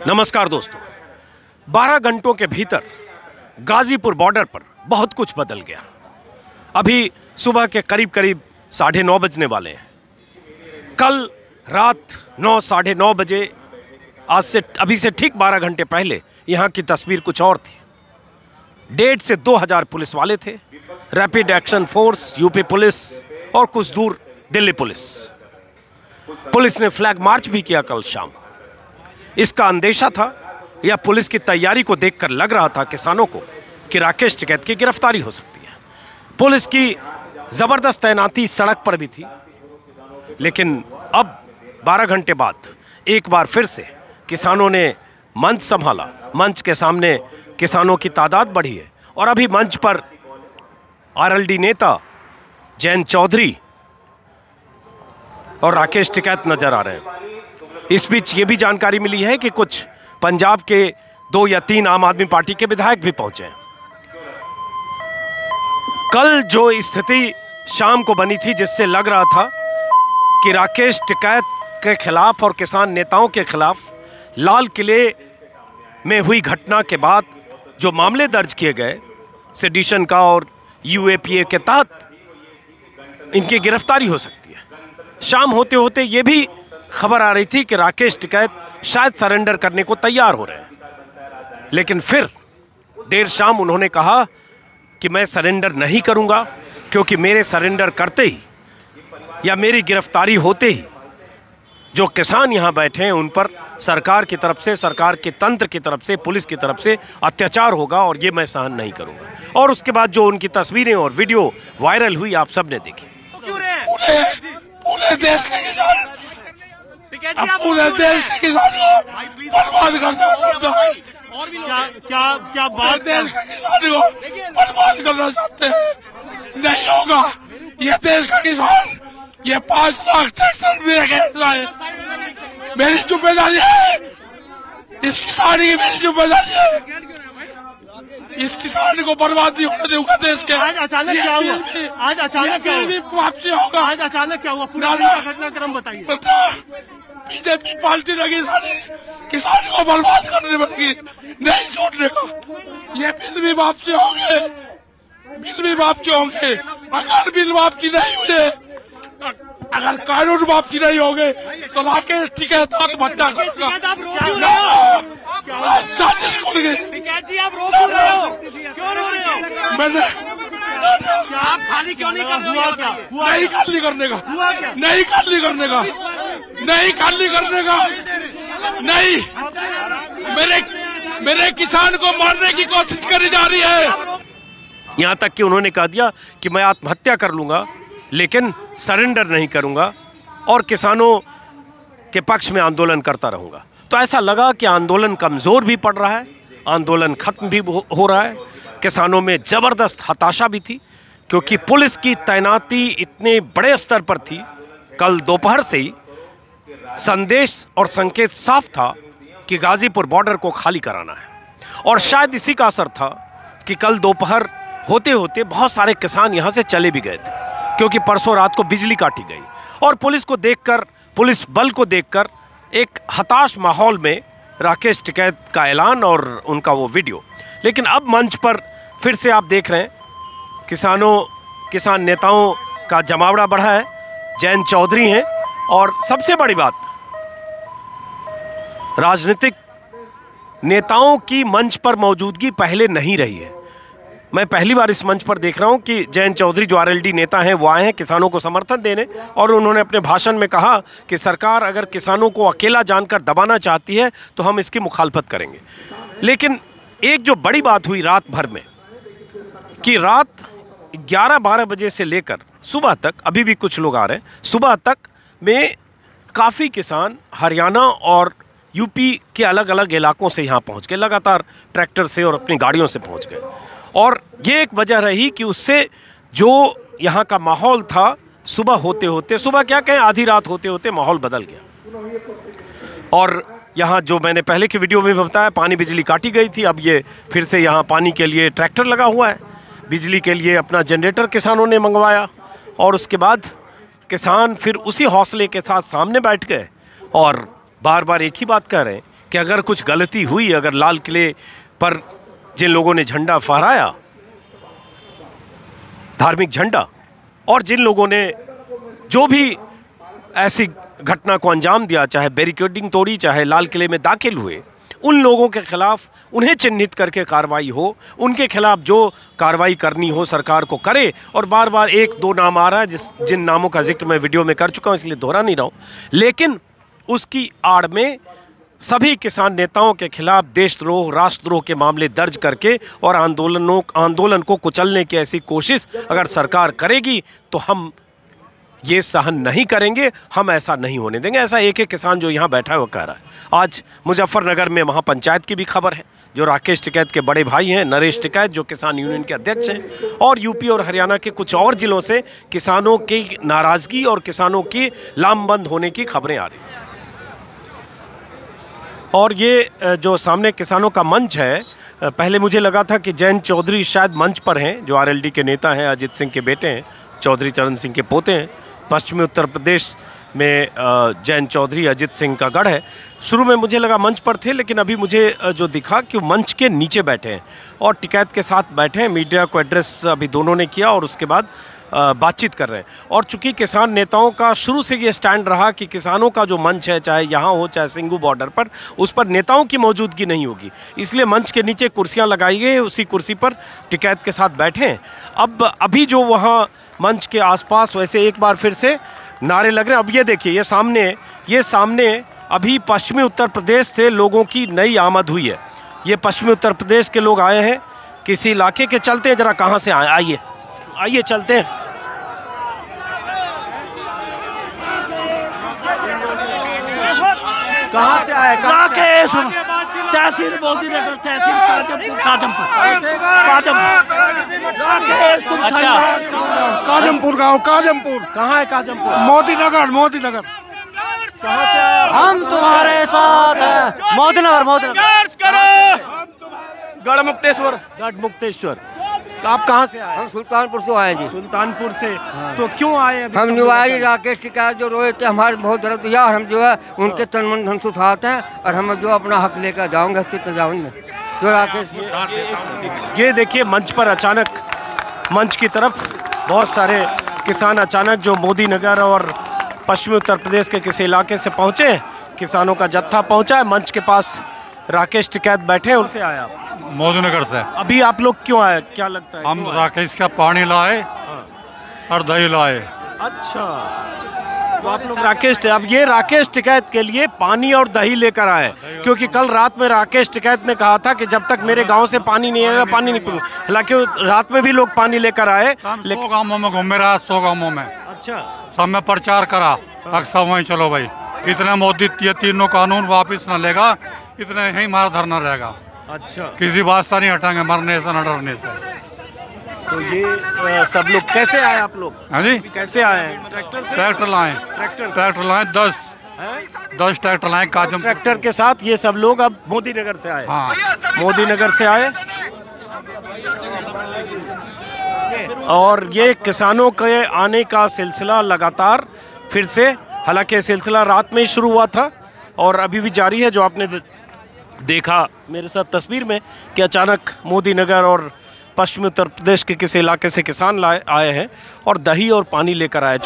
नमस्कार दोस्तों, 12 घंटों के भीतर गाजीपुर बॉर्डर पर बहुत कुछ बदल गया। अभी सुबह के करीब 9:30 बजने वाले हैं। कल रात 9 साढ़े 9 बजे अभी से ठीक 12 घंटे पहले यहाँ की तस्वीर कुछ और थी। 1.5 से 2,000 पुलिस वाले थे, rapid action force, UP police और कुछ दूर दिल्ली पुलिस। पुलिस ने फ्लैग मार्च भी किया कल शाम। इसका अंदेशा था या पुलिस की तैयारी को देखकर लग रहा था किसानों को कि राकेश टिकैत की गिरफ्तारी हो सकती है। पुलिस की जबरदस्त तैनाती सड़क पर भी थी। लेकिन अब 12 घंटे बाद एक बार फिर से किसानों ने मंच संभाला। मंच के सामने किसानों की तादाद बढ़ी है और अभी मंच पर आरएलडी नेता जयंत चौधरी और राकेश टिकैत नजर आ रहे हैं। इस बीच ये भी जानकारी मिली है कि कुछ पंजाब के 2 या 3 आम आदमी पार्टी के विधायक भी पहुंचे हैं। कल जो स्थिति शाम को बनी थी, जिससे लग रहा था कि राकेश टिकैत के खिलाफ और किसान नेताओं के खिलाफ लाल किले में हुई घटना के बाद जो मामले दर्ज किए गए सेडिशन का और यूएपीए के तहत इनकी गिरफ्तारी हो सकती है। शाम होते होते ये भी खबर आ रही थी कि राकेश टिकैत शायद सरेंडर करने को तैयार हो रहे हैं। लेकिन फिर देर शाम उन्होंने कहा कि मैं सरेंडर नहीं करूंगा, क्योंकि मेरे सरेंडर करते ही या मेरी गिरफ्तारी होते ही जो किसान यहां बैठे हैं उन पर सरकार की तरफ से, सरकार के तंत्र की तरफ से, पुलिस की तरफ से अत्याचार होगा और ये मैं सहन नहीं करूंगा। और उसके बाद जो उनकी तस्वीरें और वीडियो वायरल हुई आप सबने देखी। पूरे देश के किसान, पूरे देश के किसानों को बर्बाद क्या बात, देश के किसानों को बर्बाद करना चाहते हैं। नहीं होगा। ये देश का किसान, ये 5 लाख ट्रैक्टर है, मेरी जिम्मेदारी है। इस किसान की मेरी जिम्मेदारी है। इस किसान को बर्बाद नहीं होने दूंगा देश के। आज अचानक क्या हुआ? आज अचानक क्या हुआ? वापसी होगा। आज अचानक क्या हुआ? पूरा घटनाक्रम बताइए। बीजेपी पार्टी लगी सारी किसान को बर्बाद करने लगी, नहीं छोड़ने का। ये बिल भी वापसी होंगे, बिल भी वापसी होंगे। अगर बिल वापसी नहीं हुए, अगर कानून वापसी नहीं होंगे तो राकेश टिकैत आत्महत्या करेगा। साजिश कर गई। आप रो क्यों रहे हो? क्यों रो रहे हो? मैंने आप खाली क्यों नहीं कर रहे हो? नहीं खाली करने का, नहीं खाली करने का, नहीं खाली करने का, नहीं। मेरे किसान को मारने की कोशिश करी जा रही है। यहां तक कि उन्होंने कह दिया कि मैं आत्महत्या कर लूंगा लेकिन सरेंडर नहीं करूंगा और किसानों के पक्ष में आंदोलन करता रहूंगा। तो ऐसा लगा कि आंदोलन कमजोर भी पड़ रहा है, आंदोलन खत्म भी हो रहा है। किसानों में जबरदस्त हताशा भी थी, क्योंकि पुलिस की तैनाती इतने बड़े स्तर पर थी। कल दोपहर से ही संदेश और संकेत साफ था कि गाजीपुर बॉर्डर को खाली कराना है। और शायद इसी का असर था कि कल दोपहर होते होते बहुत सारे किसान यहाँ से चले भी गए थे, क्योंकि परसों रात को बिजली काटी गई। और पुलिस को देखकर, पुलिस बल को देखकर एक हताश माहौल में राकेश टिकैत का ऐलान और उनका वो वीडियो। लेकिन अब मंच पर फिर से आप देख रहे हैं किसान नेताओं का जमावड़ा बढ़ा है। जयंत चौधरी हैं और सबसे बड़ी बात, राजनीतिक नेताओं की मंच पर मौजूदगी पहले नहीं रही है। मैं पहली बार इस मंच पर देख रहा हूं कि जयंत चौधरी जो आरएलडी नेता हैं वो आए हैं किसानों को समर्थन देने, और उन्होंने अपने भाषण में कहा कि सरकार अगर किसानों को अकेला जानकर दबाना चाहती है तो हम इसकी मुखालफत करेंगे। लेकिन एक जो बड़ी बात हुई रात भर में कि रात 11-12 बजे से लेकर सुबह तक, अभी भी कुछ लोग आ रहे हैं, सुबह तक में काफ़ी किसान हरियाणा और यूपी के अलग अलग इलाकों से यहाँ पहुँच गए, लगातार ट्रैक्टर से और अपनी गाड़ियों से पहुँच गए। और ये एक वजह रही कि उससे जो यहाँ का माहौल था, सुबह होते होते, सुबह क्या कहें, आधी रात होते होते माहौल बदल गया। और यहाँ जो मैंने पहले की वीडियो में बताया, पानी बिजली काटी गई थी, अब ये फिर से यहाँ पानी के लिए ट्रैक्टर लगा हुआ है। बिजली के लिए अपना जनरेटर किसानों ने मंगवाया और उसके बाद किसान फिर उसी हौसले के साथ सामने बैठ गए और बार बार एक ही बात कह रहे हैं कि अगर कुछ गलती हुई, अगर लाल किले पर जिन लोगों ने झंडा फहराया, धार्मिक झंडा, और जिन लोगों ने जो भी ऐसी घटना को अंजाम दिया, चाहे बैरिकेडिंग तोड़ी, चाहे लाल किले में दाखिल हुए, उन लोगों के खिलाफ उन्हें चिन्हित करके कार्रवाई हो, उनके खिलाफ जो कार्रवाई करनी हो सरकार को करे। और बार बार एक दो नाम आ रहा है जिन नामों का जिक्र मैं वीडियो में कर चुका हूं, इसलिए दोहरा नहीं रहा हूं, लेकिन उसकी आड़ में सभी किसान नेताओं के खिलाफ देशद्रोह, राष्ट्रद्रोह के मामले दर्ज करके और आंदोलन को कुचलने की ऐसी कोशिश अगर सरकार करेगी तो हम ये सहन नहीं करेंगे, हम ऐसा नहीं होने देंगे। ऐसा एक एक किसान जो यहाँ बैठा है वो कह रहा है। आज मुजफ्फरनगर में महापंचायत की भी खबर है, जो राकेश टिकैत के बड़े भाई हैं, नरेश टिकैत, जो किसान यूनियन के अध्यक्ष हैं, और यूपी और हरियाणा के कुछ और जिलों से किसानों की नाराजगी और किसानों की लामबंद होने की खबरें आ रही हैं। और ये जो सामने किसानों का मंच है, पहले मुझे लगा था कि जयंत चौधरी शायद मंच पर हैं, जो आरएलडी के नेता हैं, अजित सिंह के बेटे हैं, चौधरी चरण सिंह के पोते हैं। पश्चिमी उत्तर प्रदेश में जयंत चौधरी, अजित सिंह का गढ़ है। शुरू में मुझे लगा मंच पर थे, लेकिन अभी मुझे जो दिखा कि वो मंच के नीचे बैठे हैं और टिकैत के साथ बैठे हैं। मीडिया को एड्रेस अभी दोनों ने किया और उसके बाद बातचीत कर रहे हैं। और चूंकि किसान नेताओं का शुरू से ये स्टैंड रहा कि किसानों का जो मंच है, चाहे यहाँ हो चाहे सिंघू बॉर्डर पर, उस पर नेताओं की मौजूदगी नहीं होगी, इसलिए मंच के नीचे कुर्सियाँ लगाई गई, उसी कुर्सी पर टिकैत के साथ बैठे हैं। अब अभी जो वहाँ मंच के आसपास वैसे एक बार फिर से नारे लग रहे हैं। अब ये देखिए, ये सामने अभी पश्चिमी उत्तर प्रदेश से लोगों की नई आमद हुई है। ये पश्चिमी उत्तर प्रदेश के लोग आए हैं किसी इलाके के। चलते हैं जरा, कहाँ से आए, आइए चलते हैं। कहाँ से आए? राकेश, तहसील मोदी नगर, तहसील काजमपुर। राकेश, तुम काजमपुर गाँव, काजमपुर। कहाँ है काजमपुर? मोदी नगर। कहाँ से आए? हम तुम्हारे साथ हैं। मोदी नगर। गढ़मुक्तेश्वर। तो आप कहाँ से आए? हम सुल्तानपुर से आए जी। सुल्तानपुर से। तो क्यों आए अभी? हम निवासी राकेश टिकैत जो रोए थे, हमारे बहुत दर्द हुआ और हम जो है उनके तन मन धन से उठाते हैं और हम जो अपना हक लेकर जाऊंगे तजावन में जो राकेश। ये देखिए, मंच पर अचानक, मंच की तरफ बहुत सारे किसान अचानक जो मोदी नगर और पश्चिमी उत्तर प्रदेश के किसी इलाके से पहुँचे, किसानों का जत्था पहुँचा है। मंच के पास राकेश टिकैत बैठे हैं। उनसे आए आप? मोदी नगर से। अभी आप लोग क्यों आए, क्या लगता है? हम राकेश का पानी लाए और दही लाए। अच्छा, तो आप लोग राकेश टिकैत के लिए पानी और दही लेकर आए, क्योंकि कल रात में राकेश टिकैत ने कहा था कि जब तक मेरे गांव से पानी नहीं आएगा पानी नहीं पीऊंगा। हालांकि रात में भी लोग पानी लेकर आए। 100 गाँवों में घूमे रहा, 100 गाँवों में। अच्छा, सब में प्रचार करा, अक्सर वहीं चलो भाई, इतने मोदी ये तीनों कानून वापिस न लेगा, इतने ही हमारा धरना रहेगा। अच्छा, किसी बात से नहीं हटेंगे, मरने से न डरने से। तो ये सब लोग कैसे आए आप लोग? हाँ जी, कैसे आए हैं? ट्रैक्टर से? ट्रैक्टर लाए, ट्रैक्टर लाए 10 ट्रैक्टर लाए काजम ट्रैक्टर के साथ। ये सब लोग अब मोदी नगर से आए? हाँ, मोदी नगर से आए। और ये किसानों के आने का सिलसिला लगातार फिर से, हालांकि सिलसिला रात में ही शुरू हुआ था और अभी भी जारी है। जो आपने देखा मेरे साथ तस्वीर में कि अचानक मोदी नगर और पश्चिमी उत्तर प्रदेश के किसी इलाके से किसान आए हैं और दही और पानी लेकर आए।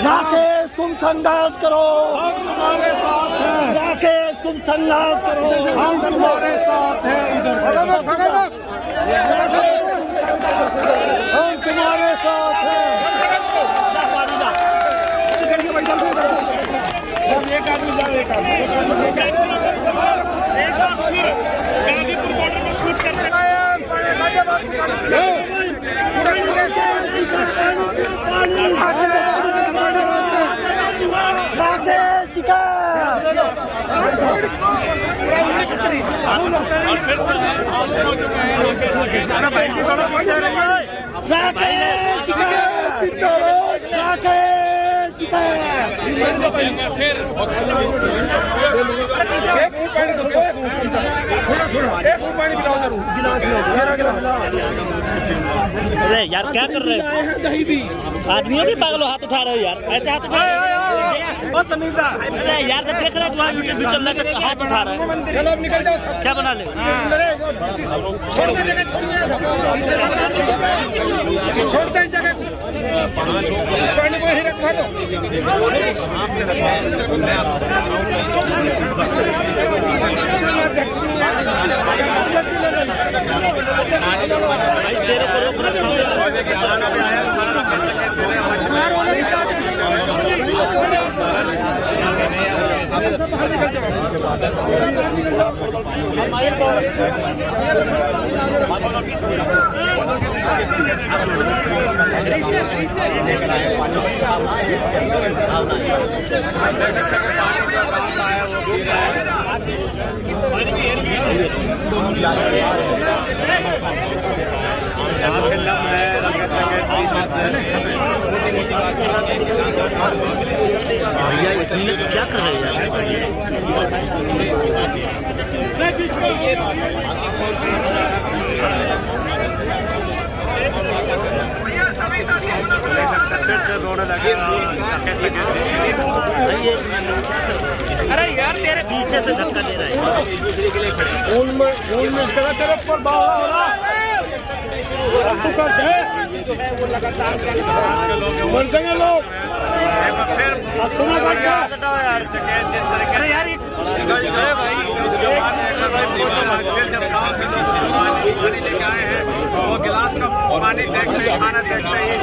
राकेश, तुम संघर्ष करो, राकेश तुम संघर्ष करो, हम तुम्हारे साथ हैं। हम तुम्हारे साथ हैं। राकेश अरे यार क्या कर रहे हो? आदमियों के पागल हाथ उठा रहे हो यार, ऐसे हाथ उठा रहे यार, जब देख रहे तुम्हारा वीडियो भी चल रहा है, हाथ उठा रहे हो। चलो अब निकल जाओ, क्या बना ले? छोड़ते इस जगह को ही रखवा दो। भैया क्या कर रहे हैं? अरे यार तेरे पीछे से धक्का दे रहा है। मर जाएंगे लोग। अरे यार वो गिलास का पानी देखते खाना देखते ही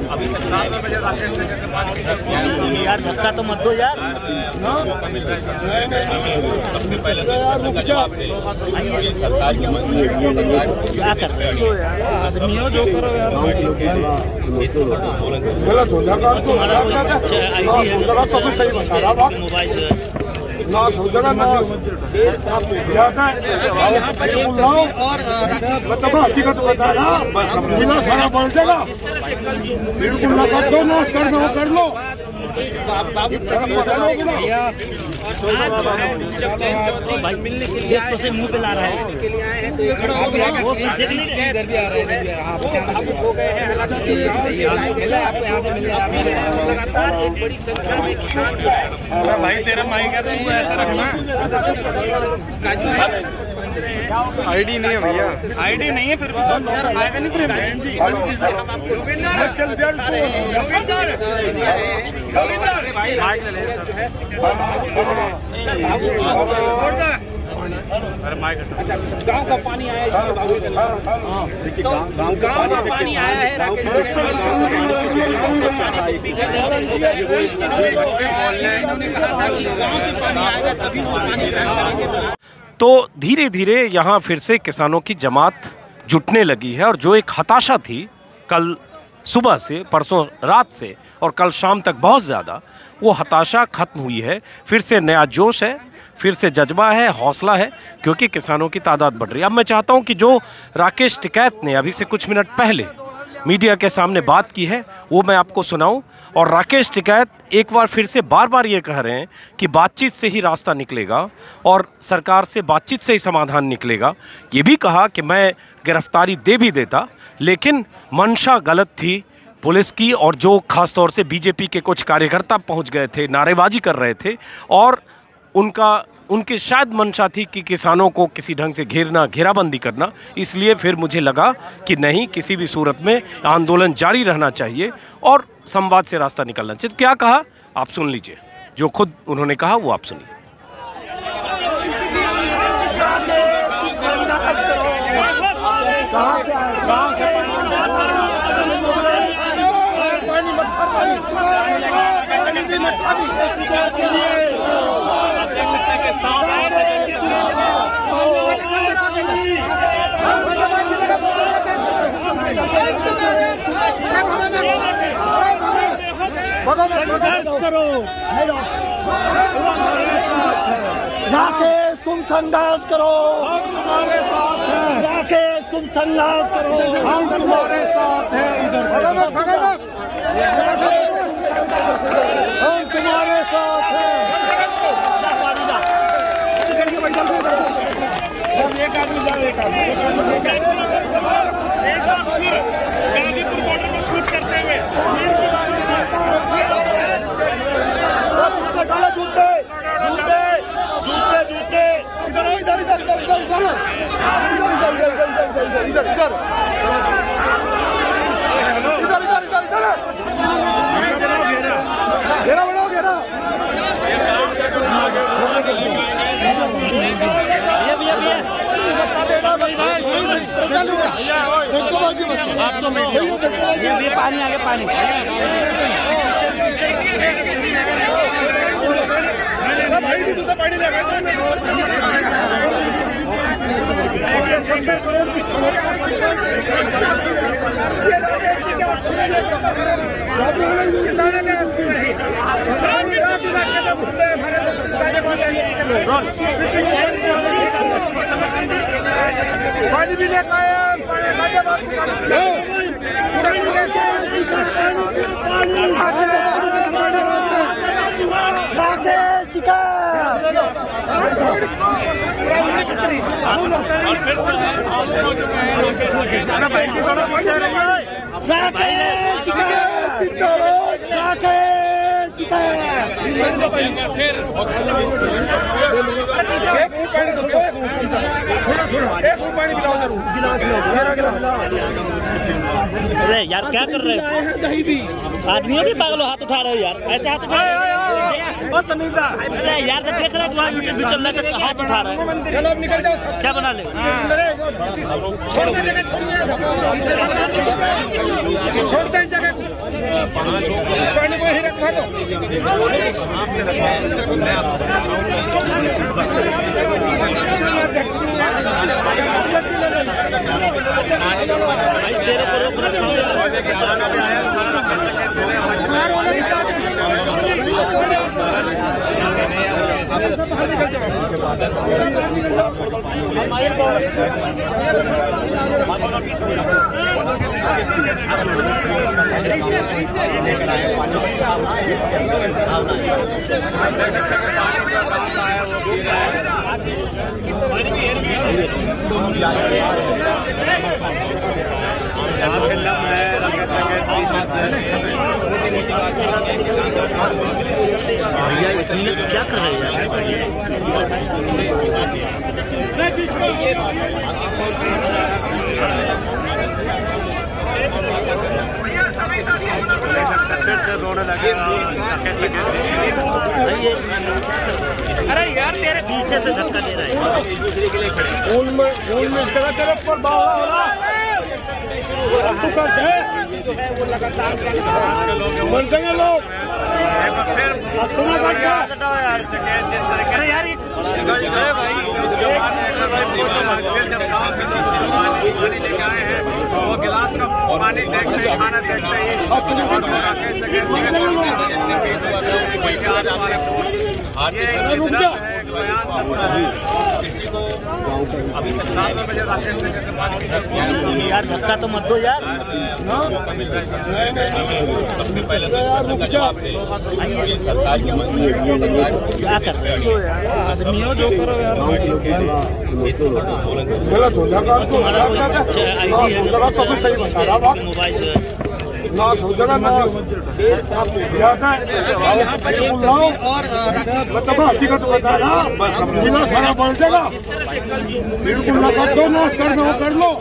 अभी तक 7 बजे यार धक्का तो मत दो यार। सबसे पहले ये सरकार की मंजूरी क्या कर रहे हो आदमियों, जो करो यार गलत हो जाएगा। सही बता रहा मोबाइल से ना सोचना ना ज्यादा मतलब हकीकत बता रहा, जिला सारा बन जाएगा। बिल्कुल ना कर दो, नाश कर दो, कर लो। भाई मिलने के लिए तो से मुंह पे ला रहा है। वो देखने इधर भी आ रहे हैं, हो गए हैं। हालांकि मिला आपको यहाँ से मिलने लगातार एक बड़ी संख्या में किसान भाई तेरा माइक है तो ऐसा रखना। आईडी नहीं है भैया, आईडी नहीं है फिर भी आएगा नहीं। फिर अच्छा गांव का पानी आया है, गांव का पानी आया है। राकेश इन्होंने कहा था कि गांव से पानी आएगा तभी वो पानी। तो धीरे धीरे यहाँ फिर से किसानों की जमात जुटने लगी है और जो एक हताशा थी कल सुबह से, परसों रात से और कल शाम तक बहुत ज़्यादा, वो हताशा खत्म हुई है। फिर से नया जोश है, फिर से जज्बा है, हौसला है, क्योंकि किसानों की तादाद बढ़ रही है। अब मैं चाहता हूँ कि जो राकेश टिकैत ने अभी से कुछ मिनट पहले मीडिया के सामने बात की है वो मैं आपको सुनाऊं। और राकेश टिकैत एक बार फिर से बार बार ये कह रहे हैं कि बातचीत से ही रास्ता निकलेगा और सरकार से बातचीत से ही समाधान निकलेगा। ये भी कहा कि मैं गिरफ्तारी दे भी देता, लेकिन मंशा गलत थी पुलिस की, और जो खास तौर से बीजेपी के कुछ कार्यकर्ता पहुंच गए थे, नारेबाजी कर रहे थे, और उनके शायद मंशा थी कि किसानों को किसी ढंग से घेरना, घेराबंदी करना। इसलिए फिर मुझे लगा कि नहीं, किसी भी सूरत में आंदोलन जारी रहना चाहिए और संवाद से रास्ता निकलना चाहिए। तो क्या कहा आप सुन लीजिए, जो खुद उन्होंने कहा वो आप सुनिए। राकेश तुम संघर्ष करो, हम तुम्हारे साथ हैं। राकेश तुम संघर्ष करो, हम तुम्हारे साथ हैं। इधर हम तुम्हारे साथ हैं। एक आदमी जाओ, एक आदमी गाजीपुर बॉर्डर को कूच करते हुए जूते जूते जूते जूते इधर इधर इधर इधर इधर इधर घेरा बनाओ, घेरा ये पानी आगे पानी भाई भी दूसरा पानी लगा पानी भी लेकर आए, अरे यार क्या कर रहे हो? आदमियों के पागलों हाथ उठा रहे हो यार, ऐसे हाथ उठा यार तो देख रहे तुम्हारा यूट्यूब भी चल रहा है, हाथ उठा रहे हैं। चलो निकल जाओ, क्या बना ले? छोड़ते इस जगह को, पानी को ही रखवा दो। क्या कर रहे हैं अरे यार तेरे पीछे से धक्का दे रहा है, दूसरे के लिए खड़े तेरा तरफ पर बावड़ा हो रहा बनते हैं लोग। अरे यार लेके आए हैं वो गिलास का पानी देखते ही, खाना देखते ही यार धक्का तो मत दो यार। सबसे पहले तो जवाब दे ये सरकार की मंत्री क्या कर रहे हो आदमियों, जो करो यार गलत हो जाएगा तो सही बता रहा मोबाइल ना सोचेगा ना ज्यादा मतलब हकीकत बता रहा, जिला सारा बढ़ जाएगा। बिल्कुल ना कर दो, नाश कर दो, कर लो।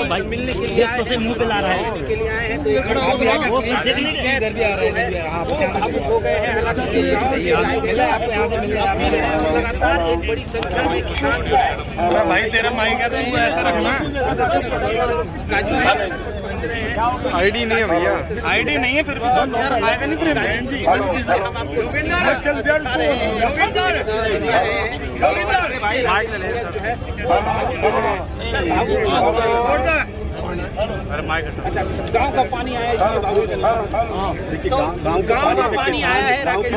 भाई मिलने के लिए तो से मुंह पे ला रहा है, वो देखने के इधर भी आ रहे हैं, हो गए हैं। हालांकि सही है, आपको यहाँ से मिलने लगातार एक बड़ी संख्या में किसान जो है। भाई तेरा माइक है तो ऐसा रखना। आईडी नहीं है भैया, आईडी नहीं है फिर भी तो यार आएगा नहीं फिर अच्छा, गांव का पानी आया इसमें बाबू तो गांव का पानी आया है राकेश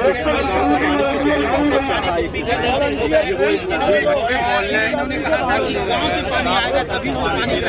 जी, इन्होंने कहा था कि गांव से पानी आएगा तभी वो पानी